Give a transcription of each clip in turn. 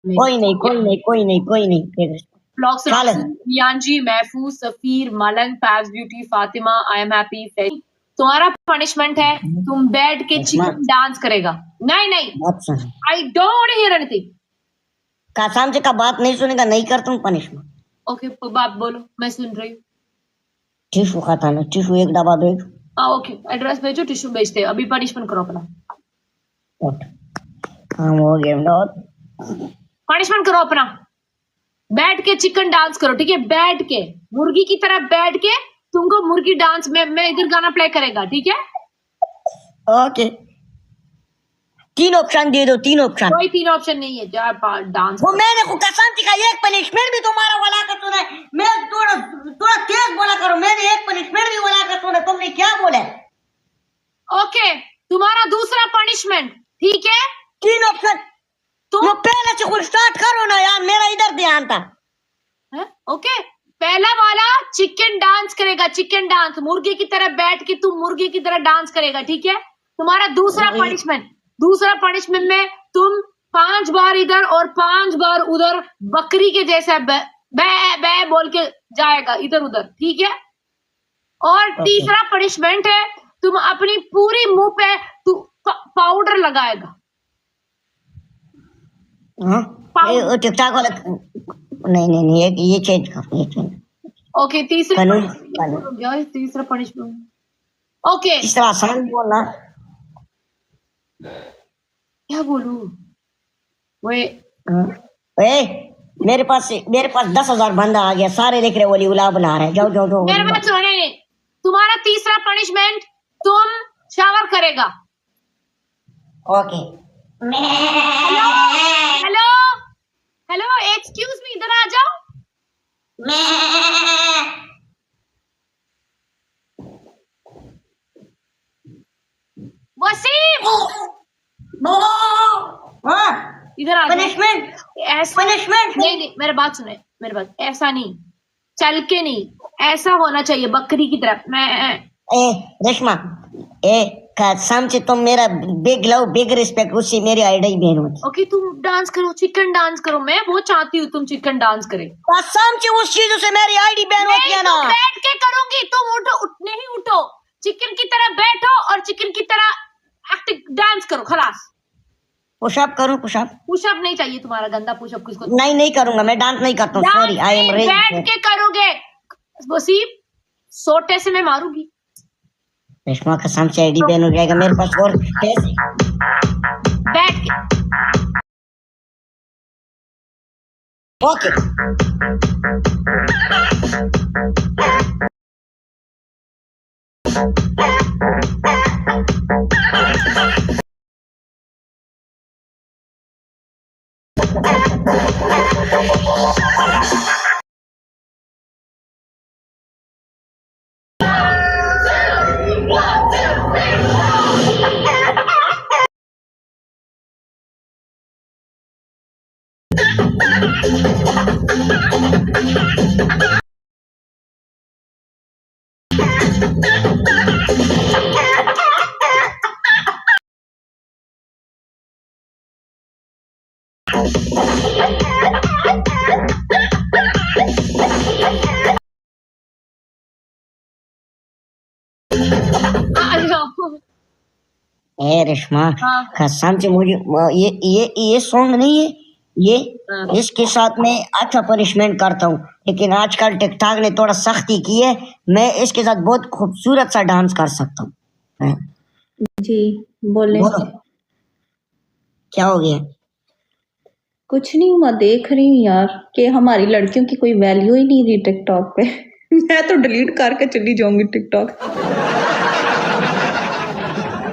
कोई नहीं कोई नहीं कोई नहीं कोई नहीं। ब्लॉग्स चल रियांजी, महफूज, सफीर, मलन, पैब्स beauty, Fatima, I am happy. तुम्हारा पनिशमेंट है तुम बैठ के चिकन डांस करेगा। नहीं नहीं, I don't want to hear anything. कसम से का बात नहीं सुनेगा, नहीं करता हूँ पनिशमेंट। ओके बात बोलो, मैं सुन रही हूँ। टिश्यू खाता ना, टिश्यू एक डब्बा भेजो। ओके एड्रेस भेजो, टिश्यू भेजते। अभी पनिशमेंट करो अपना। काम हो गया, पनिशमेंट करो अपना। बैठ के चिकन डांस करो, ठीक है? बैठ के मुर्गी की तरह बैठ के तुमको मुर्गी डांस में मैं इधर गाना प्ले करेगा, ठीक है? ओके, 3 ऑप्शन दे दो, 3 ऑप्शन। कोई 3 ऑप्शन नहीं है, जा डांस। वो मैंने को कसम से कहा, एक पनिशमेंट भी तुम्हारा वाला का सुना है। मैं थोड़ा थोड़ा तेज बोला करो, मैंने एक पनिशमेंट भी वाला का सुना, तुमने क्या बोला? ओके, तुम्हारा दूसरा पनिशमेंट, ठीक है? 3 ऑप्शन तुम पहले से कुछ स्टार्ट करो ना यार, मेरा इधर ध्यान था। ओके, पहला वाला चिकन डांस करेगा, चिकन डांस मुर्गी की तरह बैठ के तुम मुर्गी की तरह डांस करेगा, ठीक है? तुम्हारा दूसरा पनिशमेंट में तुम 5 बार इधर और 5 बार उधर बकरी के जैसा बै बै बोल के जाएगा इधर उधर, ठीक है? और तीसरा पनिशमेंट है तुम अपनी पूरी मुंह पे पाउडर लगाएगा। टिकटॉक वाला नहीं, ये चेंज कर, ये चेंज। ओके, तीसरा पनिशमेंट। ओके, तीसरा आसान बोलना। क्या बोलूं? मेरे पास 10,000 बंदा आ गया, सारे देख रहे वो उला बना रहे। जाओ जाओ जाओ। मेरे बात सुनो, नहीं, तुम्हारा तीसरा पनिशमेंट तुम शावर करेगा। Okay. Hello hello, excuse me, इधर आ जाओ। वसीम, इधर आ। पनिशमेंट नहीं, मेरी बात सुने, मेरी बात। ऐसा नहीं, चल के नहीं, ऐसा होना चाहिए बकरी की तरफ। रेशमा, कसम से तुम मेरा बिग लव बिग रिस्पेक्ट, उससे मेरी आईडी बहन होती। ओके, तुम डांस करो, चिकन डांस करो। मैं वो चाहती हूँ तुम चिकन डांस करे। कसम से उस चीजों से मेरी आईडी बहन होती है ना। बैठ के करूंगी, तुम उठो, चिकन की तरह बैठो और चिकन की तरह एक्टिंग डांस करो, खलास। पुशअप करूं? पुशअप नहीं चाहिए तुम्हारा गंदा पुशअप। किसको? नहीं करूंगा, मैं डांस नहीं करता हूँ, सॉरी, आई एम रेडी। बैठ के करोगे वसीम, सोटे से मैं मारूंगी। रेशमा कसम से आईडी बैन हो जाएगा मेरे पास। और कैसे? बैठ के। ओके। रेशमा कसम से मुझे ये सॉन्ग नहीं है ये, इसके साथ मैं अच्छा पनिशमेंट करता हूँ, लेकिन आजकल टिकटॉक ने थोड़ा सख्ती की है, मैं इसके साथ बहुत खूबसूरत सा डांस कर सकता हूँ। जी बोले। क्या हो गया? कुछ नहीं, मैं देख रही हूँ यार कि हमारी लड़कियों की कोई वैल्यू ही नहीं रही टिकटॉक पे। मैं तो डिलीट करके चली जाऊंगी टिकटॉक।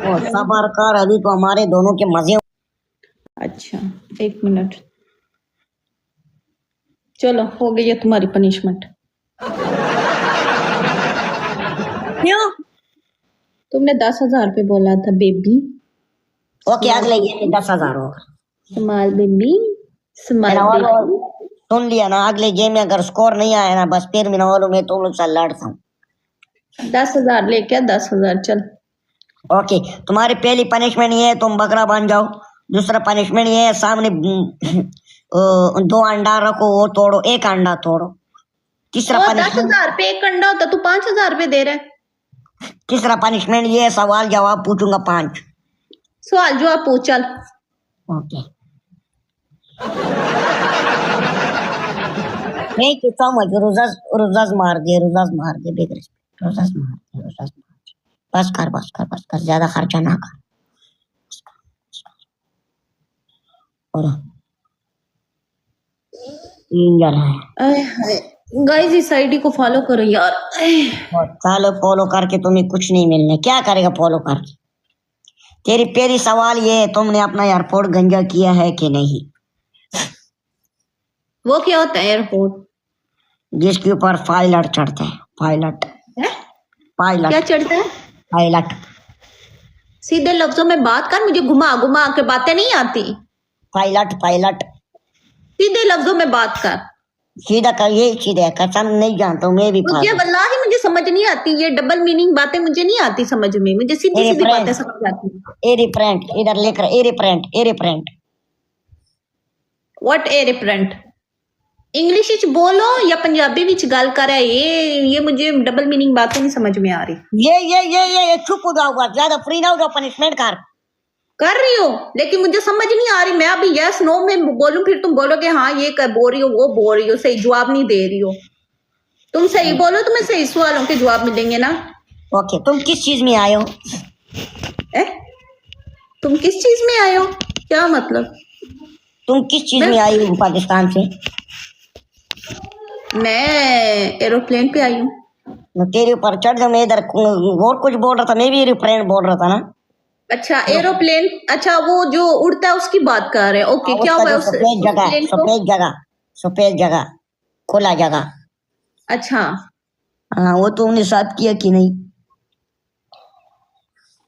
सबर कर, अभी तो हमारे दोनों के मजे। अच्छा 1 मिनट, चलो हो गई है तुम्हारी पनिशमेंट। क्यों? तुमने 10,000 पे बोला था बेबी। ओके, अगले गेम में 10,000 होगा। Small baby, small baby. सुन लिया ना, अगले गेम में अगर स्कोर नहीं आया ना, बस फिर मैं वालों में तुम लोग से लड़ता हूँ। 10,000 लेके 10,000 चल। ओके, तुम्हारी पहली पनिशमेंट ये है तुम बकरा बन जाओ। दूसरा पनिशमेंट ये है 2 अंडा रखो, वो तोड़ो, 1 अंडा तोड़ो। तीसरा वो पनिशमेंट 10,000 रुपये एक अंडा होता, तू 5,000 रुपये दे रहा है। तीसरा पनिशमेंट ये सवाल जवाब पूछूंगा 5। सवाल जवाब पूछ चल। Okay. Thank you so much. रोजाज मार दिए, बिग रिस्पेक्ट। रोजाज मार दिए। बस कर, ज्यादा खर्चा ना कर। और 3 जन है। गाइस इस आईडी को फॉलो करो यार। चलो फॉलो करके तुम्हें कुछ नहीं मिलने। क्या करेगा फॉलो करके? तेरी पहली सवाल ये है, तुमने अपना एयरपोर्ट गंजा किया है कि नहीं? वो क्या होता है एयरपोर्ट? जिसके ऊपर पायलट चढ़ता है। पायलट क्या चढ़ता है? पायलट। सीधे लफ्जों में बात कर, मुझे घुमा घुमा के बातें नहीं आती। पायलट। सीधे लफ्जों में बात कर। सीधा कर, ये सीधा कसम नहीं जानता हूँ मैं भी। मुझे वल्लाही मुझे समझ नहीं आती, ये डबल मीनिंग बातें मुझे नहीं आती समझ में। मुझे सीधी सीधी बातें समझ आती है। एरिप्रेंट इधर लिख रहा, एरिप्रेंट। व्हाट एरिप्रेंट? इंग्लिश विच बोलो या पंजाबी विच गल कर। ये मुझे डबल मीनिंग बातें नहीं समझ में आ रही। ये चुप हो जाओगा, ज्यादा फ्री ना हो जाओ, पनिशमेंट कर रही हो, लेकिन मुझे समझ नहीं आ रही। मैं अभी यस नो में बोलूं, फिर तुम बोलोगे हाँ ये कर बोल रही हो, वो बोल रही हो, सही जवाब नहीं दे रही हो। तुम सही बोलो, तुम्हें सही सवालों के जवाब मिलेंगे ना। ओके। तुम किस चीज में आए हो? तुम किस चीज में आए हो? क्या मतलब? तुम किस चीज में आई हो पाकिस्तान से? मैं एरोप्लेन पे आई हूँ। तेरे ऊपर चढ़ जाओ। मैं इधर और कुछ बोल रहा था, मैं भी एरोप्लेन बोल रहा था ना। अच्छा एरोप्लेन, अच्छा वो जो उड़ता है उसकी बात कर रहे हैं। ओके, क्या हुआ उस सफेद जगह, खुला जगह। अच्छा हाँ, वो तुमने साथ किया कि नहीं?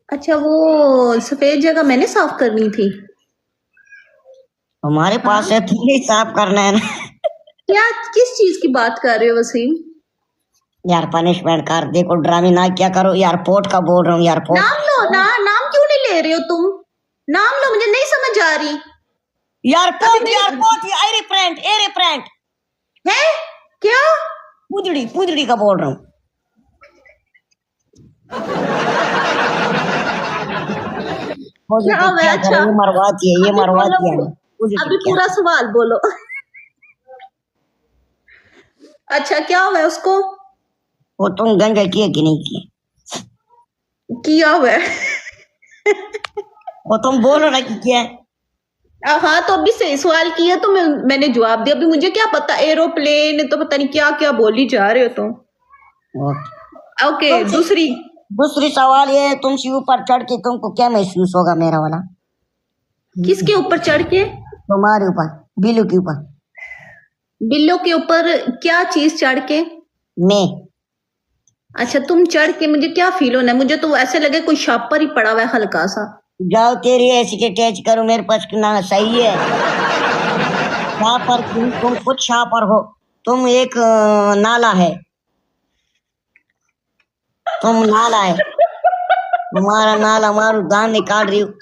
अच्छा, वो सफेद जगह मैंने साफ करनी थी। हमारे पास है, तुम्हें साफ करना है ना। क्या किस चीज की बात कर रहे हो वसीम? यार पनिशमेंट कर, देखो ड्रामे ना क्या करो। एयरपोर्ट का बोल रहा हूँ, एयरपोर्ट। नाम लो ना, नाम क्यों नहीं ले रहे हो तुम? नाम लो, मुझे नहीं समझ आ रही। एयरपोर्ट एयरप्रेंट है क्या? पुदड़ी का बोल रहा हूँ। अच्छा ये मरवाती है। अभी पूरा सवाल बोलो। अच्छा क्या हुआ उसको? वो तुम गंजा किए कि नहीं किए? किया हुआ है। वो तुम बोलो ना कि किया। हाँ तो अभी सही सवाल किया तो मैंने जवाब दिया। अभी मुझे क्या पता, एरोप्लेन तो पता नहीं क्या क्या बोली जा रहे हो तुम। ओके दूसरी सवाल ये, तुमसे ऊपर चढ़ के तुमको क्या महसूस होगा? मेरा वाला किसके ऊपर चढ़ के? तुम्हारे ऊपर, बिल्लू के ऊपर। बिल्लो के ऊपर क्या चीज चढ़ के? मैं। अच्छा तुम चढ़ के मुझे क्या फील होना है? मुझे तो ऐसे लगे कोई शापर ही पड़ा हुआ है हल्का सा। जाओ तेरी ऐसी के टैच करो, मेरे पास ना सही है। शापर तुम खुद शापर हो। तुम एक नाला है, तुम नाला है। तुम्हारा नाला मारू दान निकाल रही हूँ।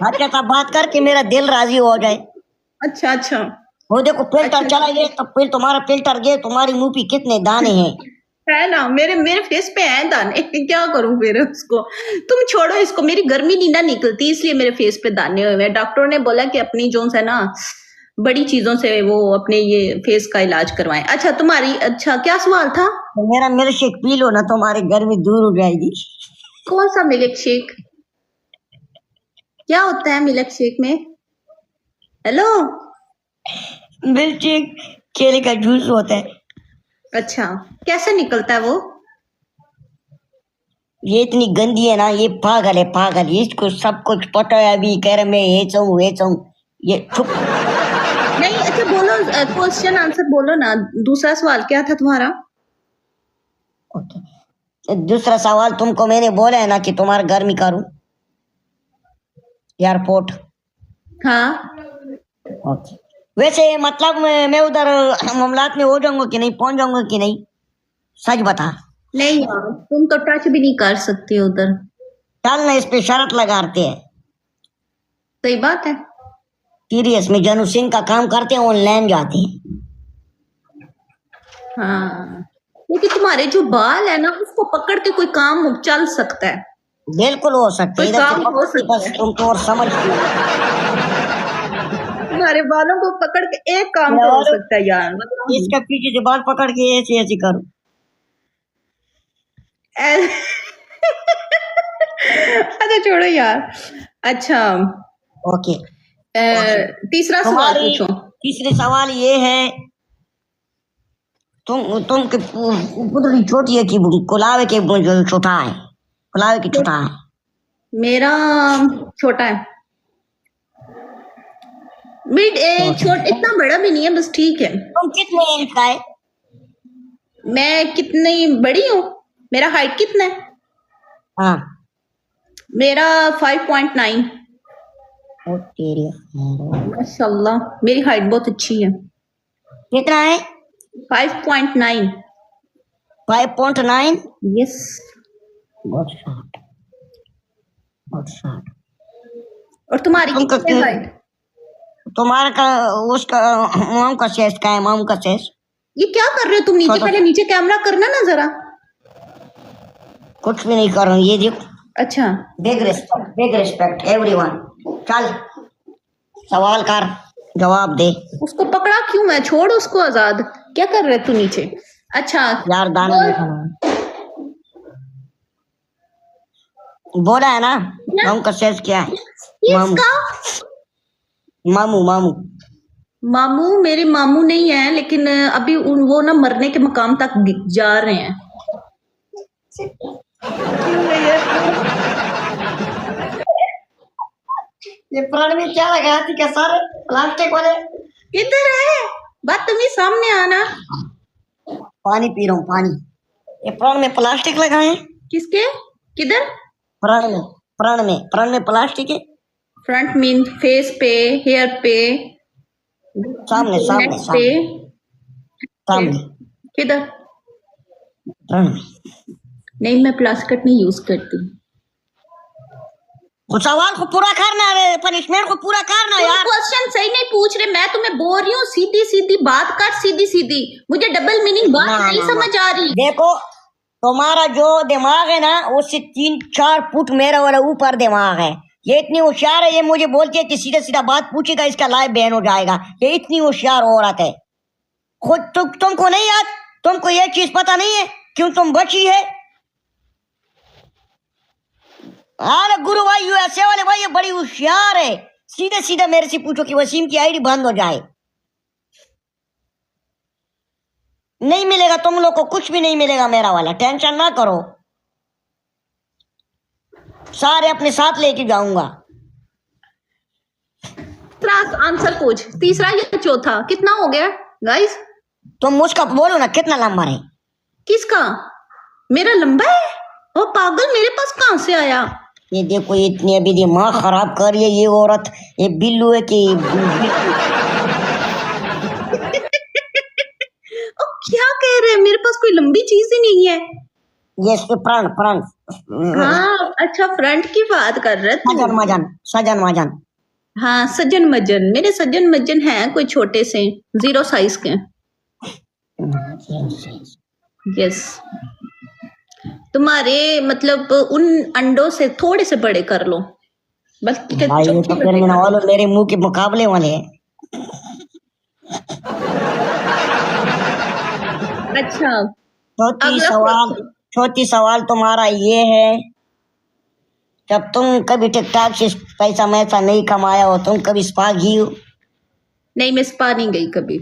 अच्छा सा बात करके मेरा दिल राजी हो जाए। अच्छा वो देखो फिल्टर चला गया, तो फिर तुम्हारा फिल्टर गया। तुम्हारी मुंह पे कितने दाने हैं? है ना, मेरे फेस पे है दाने। क्या करूं फिर उसको? तुम छोड़ो इसको, मेरी गर्मी नहीं ना निकलती इसलिए मेरे फेस पे दाने हुए हैं। डॉक्टर ने बोला कि अपनी जो है ना बड़ी चीजों से वो अपने ये फेस का इलाज करवाएं। अच्छा तुम्हारी, अच्छा क्या सवाल था? तो मेरा मिल्क शेक पी लो ना, तुम्हारी गर्मी दूर हो जाएगी। कौन सा मिल्क शेक? क्या होता है मिल्क शेक में? हेलो, मिल्क शेक केले का जूस होता है। अच्छा कैसे निकलता है वो? ये इतनी गंदी है ना, ये पागल है पागल। इसको सब कुछ पता है। अभी कह रहे मैं ये चाहूँ ये चुप नहीं। अच्छा बोलो, क्वेश्चन आंसर बोलो ना। दूसरा सवाल क्या था तुम्हारा? ओके, दूसरा सवाल तुमको मैंने बोला है ना कि तुम्हारा गर्मी करूं एयरपोर्ट। हाँ ओके। वैसे मतलब मैं उधर मामलात में हो जाऊंगा कि नहीं, पहुंच जाऊंगा कि नहीं? सच बता। नहीं यार, तुम तो टच भी नहीं कर सकते उधर। चल ना, इस पे शर्त लगाते हैं। सही बात है। सीरियस में जनू सिंह का काम करते हैं, ऑनलाइन जाते हैं। हाँ, लेकिन तुम्हारे जो बाल है ना उसको पकड़ के कोई काम चल सकता है, बिल्कुल हो सकता है, कोई इधर से काम हो पकड़ के सकता बस है। तुमको और समझ तुम्हारे बालों को पकड़ के एक काम तो हो सकता है यार, बताओ। इसका पीछे से बाल पकड़ के ऐसे ऐसे करो। अच्छा छोड़ो यार। अच्छा ओके, तीसरा सवाल तुम्हारी पूछो। तीसरी सवाल ये है, तुम के पुतली छोटी है कि कुलावे के जो छोटा है, कुलावे की छोटा है? मेरा छोटा है, मिड छोटा, इतना बड़ा भी नहीं है, बस ठीक है। तुम कितने इंच का है? मैं कितनी बड़ी हूँ, मेरा हाइट कितना है? हाँ, मेरा 5.9। ओ तेरी, माशाल्लाह मेरी हाइट बहुत अच्छी है। कितना है? 5.9। 5.9। यस। बहुत शार्ट, बहुत शार्ट। और तुम्हारी तुम कितनी है हाइट? तुम्हारा का उसका माम का शेष का है, माम का शेष? ये क्या कर रहे हो तुम? नीचे छोटा- पहले नीचे कैमरा करना ना जरा। कुछ भी नहीं कर रहा हूँ, ये देखो। अच्छा बिग रिस्पेक्ट एवरीवन। चल सवाल कर, जवाब दे। उसको पकड़ा क्यों? मैं छोड़ उसको आजाद, क्या कर रहे तू नीचे? अच्छा यार दाना बोल। नहीं खाना, बोला है ना। मामू का शेष क्या है? मामू किसका? मामू मामू मामू मेरे मामू नहीं है, लेकिन अभी वो ना मरने के मकाम तक जा रहे हैं। ये प्राण में क्या लगा थी क्या सारे प्लास्टिक वाले? किधर है बात? तुम्हें सामने आना। पानी पी रहा हूँ, पानी। ये प्राण में प्लास्टिक लगाए? किसके? किधर? प्राण में प्लास्टिक है। फ्रंट मीन फेस पे, हेयर पे, सामने सामने नेक पे, सामने सामने किधर? प्राण में। नहीं, मैं प्लास्टिक नहीं यूज करती। वो सवाल को पूरा करना है, पनिशमेंट को पूरा करना यार। क्वेश्चन सही नहीं पूछ रहे, मैं तुम्हें बोल रही हूँ सीधी सीधी बात कर, सीधी सीधी। मुझे डबल मीनिंग बात नहीं समझ आ रही। देखो तुम्हारा जो दिमाग है ना, उससे 3-4 फुट मेरा वाला ऊपर दिमाग है। ये इतनी होशियार है, ये मुझे बोलती है कि सीधा सीधा बात पूछेगा इसका लाइव बैन हो जाएगा। ये इतनी होशियार औरत है। खुद तुमको नहीं याद? तुमको ये चीज पता नहीं है क्यों तुम बची है? अरे गुरु भाई यूएसए वाले भाई, ये बड़ी होशियार है। सीधे सीधे मेरे से पूछो कि वसीम की आईडी बंद हो जाए। नहीं मिलेगा तुम लोग को, कुछ भी नहीं मिलेगा मेरा वाला, टेंशन ना करो। सारे अपने साथ लेके जाऊंगा। आंसर पूछ, तीसरा या चौथा? कितना हो गया गाइस? तुम मुझका बोलो ना, कितना लंबा है? किसका? मेरा लंबा है? वो पागल, मेरे पास कहां से आया? ये देखो, इतनी अभी दिमाग खराब कर रही है ये औरत। ये बिल्लू है कि क्या कह रहे हैं? मेरे पास कोई लंबी चीज ही नहीं है। ये प्राण प्राण हाँ अच्छा, फ्रंट की बात कर रहे थे। सजन मजन। हाँ सज्जन मज्जन, मेरे सज्जन मज्जन हैं कोई छोटे से 0 साइज के। यस, तुम्हारे मतलब उन अंडों से थोड़े से बड़े कर लो बस। भाई ये तो फिर मेरे मुंह के मुकाबले वाले हैं। अच्छा चौथी सवाल तुम्हारा ये है, जब तुम कभी टिकटॉक से पैसा मैसा नहीं कमाया हो, तुम कभी स्पा की हो? नहीं, मैं स्पा नहीं गई कभी।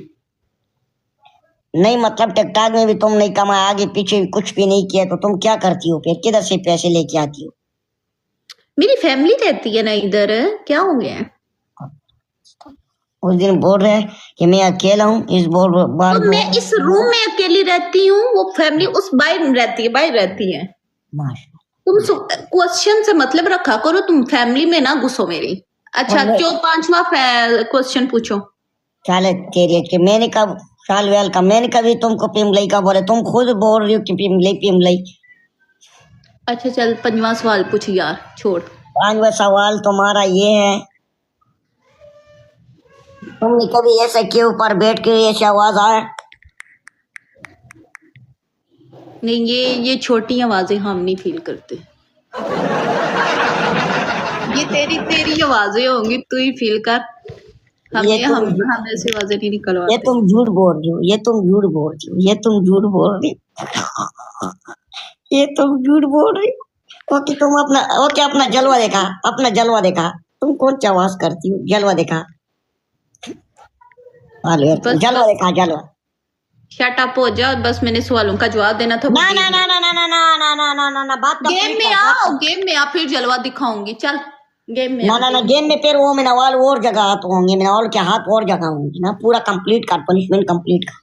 नहीं मतलब टिकटॉक में भी तुम नहीं कमाया, आगे पीछे कुछ भी नहीं किया, तो तुम क्या करती हो फिर? किधर से पैसे लेके आती हो? मेरी फैमिली रहती है ना इधर, क्या हो गया? उस दिन बोल रहे हैं कि मैं अकेला हूँ, इस बार तो मैं इस रूम में अकेली रहती हूँ, वो फैमिली उस बाहर रहती है, बाहर रहती है। तुम क्वेश्चन से मतलब रखा करो, तुम फैमिली में ना घुसो मेरी। अच्छा जो 5वां क्वेश्चन पूछो। चले तेरी के मैंने कब साल वेल का मैंने कभी तुमको पिमलई का बोले, तुम खुद बोल रही हो कि पिमलई। अच्छा चल 5वां सवाल पूछ यार, छोड़। 5वां सवाल तुम्हारा ये है, तुमने कभी ऐसे के ऊपर बैठ के ऐसी आवाज आए? नहीं, ये छोटी आवाजें हम नहीं फील करते। ये तेरी आवाजें होंगी, तू ही फील कर। हम ऐसी आवाजें नहीं ये निकलवाते। तुम झूठ बोल रही हो, ये तुम झूठ बोल रही हो, ये तुम झूठ बोल रही हो, ये तुम झूठ बोल रही हो। ओके तुम अपना, ओके अपना जलवा देखा, अपना जलवा देखा। तुम कौन सी आवाज करती हो? जलवा देखा, बस जलवा देखा, जलवा। शट अप हो जा, बस मैंने सवालों का जवाब देना था। ना ना ना ना ना ना ना ना ना ना ना ना बात गेम में आओ, गेम में आ, फिर जलवा दिखाऊंगी। चल गेम में ना ना ना गेम में फिर वो मेरा वाल और जगह हाथ होंगे, मेरा वाल के हाथ और जगह होंगे ना। पूरा कंप्लीट कर, पनिशमेंट कंप्लीट कर।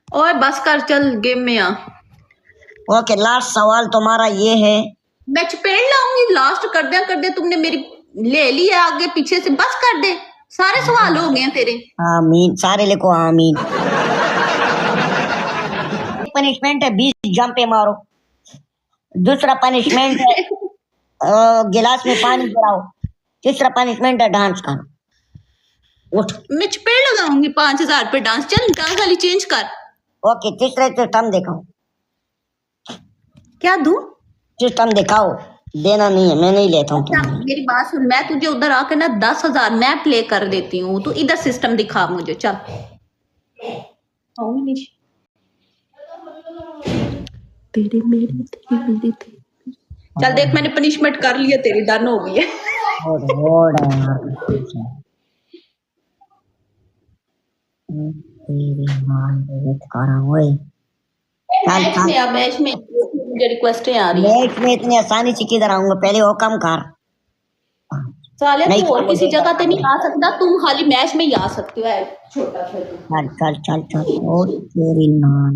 और बस कर, चल गेम में आ। ओके लास्ट सवाल तुम्हारा ये है। मैं चपेट लाऊंगी, लास्ट कर दे। तुमने मेरी ले ली है आगे पीछे से, बस कर दे। सारे सवाल हो गए हैं तेरे। आमीन, सारे लिखो आमीन। पनिशमेंट है 20 जंपे मारो। दूसरा पनिशमेंट है गिलास में पानी गिराओ। तीसरा पनिशमेंट है डांस करो। उठ। मैं चपेट लगाऊंगी 5000 पे डांस। चल डांस वाली चेंज कर। ओके तीसरे सिस्टम दिखाओ। क्या दूं? सिस्टम दिखाओ। देना नहीं है, मैं नहीं लेता हूँ। अच्छा, मेरी बात सुन, मैं तुझे उधर आकर ना 10,000 मैं प्ले कर देती हूँ। तू इधर सिस्टम दिखा मुझे। चल तेरे मेरे चल देख, मैंने पनिशमेंट कर लिया, तेरी डन हो गई है। मैच में मुझे रिक्वेस्टें आ रही है। मैच में इतनी आसानी से किधर आऊंगा? पहले वो कम कर। साले नहीं तू और किसी जगह पे नहीं आ सकता, तुम खाली मैच में ही आ सकते हो। छोटा सा चल चल चल चल। ओ तेरी नान।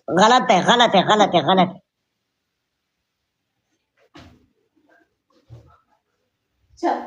गलत है, गलत है, गलत है, गलत है। चल।